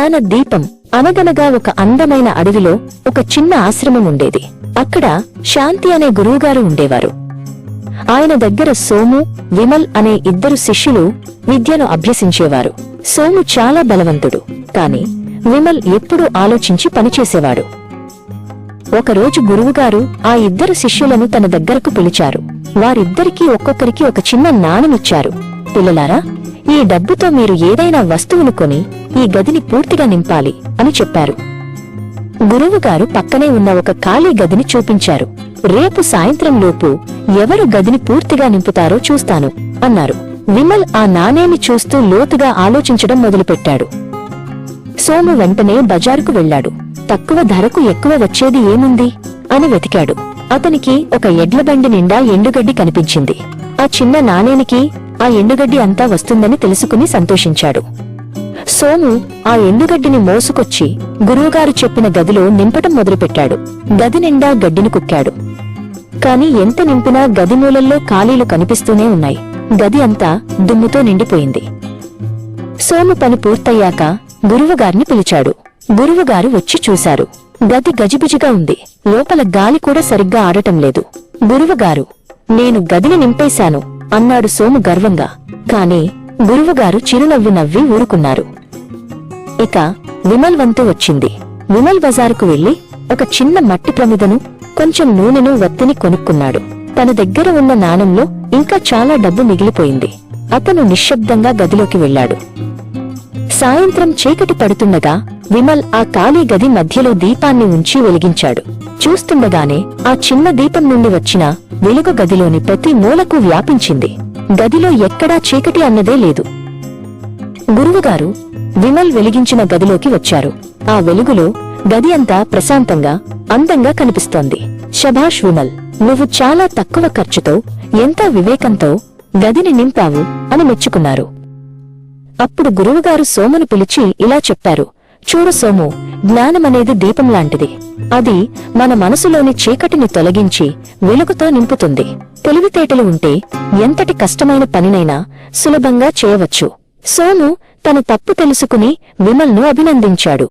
జ్ఞాన దీపం. అనగనగా ఒక అందమైన అడవిలో ఒక చిన్న ఆశ్రమం ఉండేది. అక్కడ శాంతి అనే గురువుగారు ఉండేవారు. ఆయన దగ్గర సోము, విమల్ అనే ఇద్దరు శిష్యులు విద్యను అభ్యసించేవారు. సోము చాలా బలవంతుడు, కాని విమల్ ఎప్పుడూ ఆలోచించి పనిచేసేవాడు. ఒకరోజు గురువుగారు ఆ ఇద్దరు శిష్యులను తన దగ్గరకు పిలిచారు. వారిద్దరికీ ఒక్కొక్కరికి ఒక చిన్న నాణెమిచ్చారు. పిల్లలారా, ఈ డబ్బుతో మీరు ఏదైనా వస్తువును కొని ఈ గదిని పూర్తిగా నింపాలి అని చెప్పారు. గురువుగారు పక్కనే ఉన్న ఒక ఖాళీ గదిని చూపించారు. రేపు సాయంత్రంలోపు ఎవరు గదిని పూర్తిగా నింపుతారో చూస్తాను అన్నారు. విమల్ ఆ నాణేన్ని చూస్తూ లోతుగా ఆలోచించడం మొదలుపెట్టాడు. సోము వెంటనే బజారుకు వెళ్లాడు. తక్కువ ధరకు ఎక్కువ వచ్చేది ఏముంది అని వెతికాడు. అతనికి ఒక ఎడ్లబండి నిండా ఎండుగడ్డి కనిపించింది. ఆ చిన్న నాణేనికి ఆ ఎండుగడ్డి అంతా వస్తుందని తెలుసుకుని సంతోషించాడు. సోము ఆ ఎండుగడ్డిని మోసుకొచ్చి గురువుగారు చెప్పిన గదిలో నింపటం మొదలుపెట్టాడు. గది నిండా గడ్డిని కుక్కాడు. కాని ఎంత నింపినా గది మూలల్లో ఖాళీలు కనిపిస్తూనే ఉన్నాయి. గది అంతా దుమ్ముతో నిండిపోయింది. సోము పని పూర్తయ్యాక గురువుగారిని పిలిచాడు. గురువుగారు వచ్చి చూశారు. గది గజిబిజిగా ఉంది. లోపల గాలి కూడా సరిగ్గా ఆడటం లేదు. గురువుగారు, నేను గదిని నింపేశాను అన్నాడు సోము గర్వంగా. కాని గురువుగారు చిరునవ్వు నవ్వి ఊరుకున్నారు. ఇక విమల్ వంతు వచ్చింది. విమల్ బజారుకు వెళ్లి ఒక చిన్న మట్టి ప్రమిదను, కొంచెం నూనెను, వత్తిని కొనుక్కున్నాడు. తన దగ్గర ఉన్న నాణంలో ఇంకా చాలా డబ్బు మిగిలిపోయింది. అతను నిశ్శబ్దంగా గదిలోకి వెళ్లాడు. సాయంత్రం చీకటి పడుతుండగా విమల్ ఆ ఖాళీ గది మధ్యలో దీపాన్ని ఉంచి వెలిగించాడు. చూస్తుండగానే ఆ చిన్న దీపం నుండి వచ్చిన వెలుగు గదిలోని ప్రతి మూలకు వ్యాపించింది. గదిలో ఎక్కడా చీకటి అన్నదే లేదు. గురువుగారు విమల్ వెలిగించిన గదిలోకి వచ్చారు. ఆ వెలుగులో గది అంతా ప్రశాంతంగా, అందంగా కనిపిస్తోంది. శభాష్ విమల్, నువ్వు చాలా తక్కువ ఖర్చుతో, ఎంతో వివేకంతో గదిని నింపావు అని మెచ్చుకున్నారు. అప్పుడు గురువుగారు సోమును పిలిచి ఇలా చెప్పారు. చూడు సోము, జ్ఞానమనేది దీపంలాంటిది. అది మన మనసులోని చీకటిని తొలగించి వెలుగుతో నింపుతుంది. తెలివితేటలు ఉంటే ఎంతటి కష్టమైన పనినైనా సులభంగా చేయవచ్చు. సోము తన తప్పు తెలుసుకుని విమల్ను అభినందించాడు.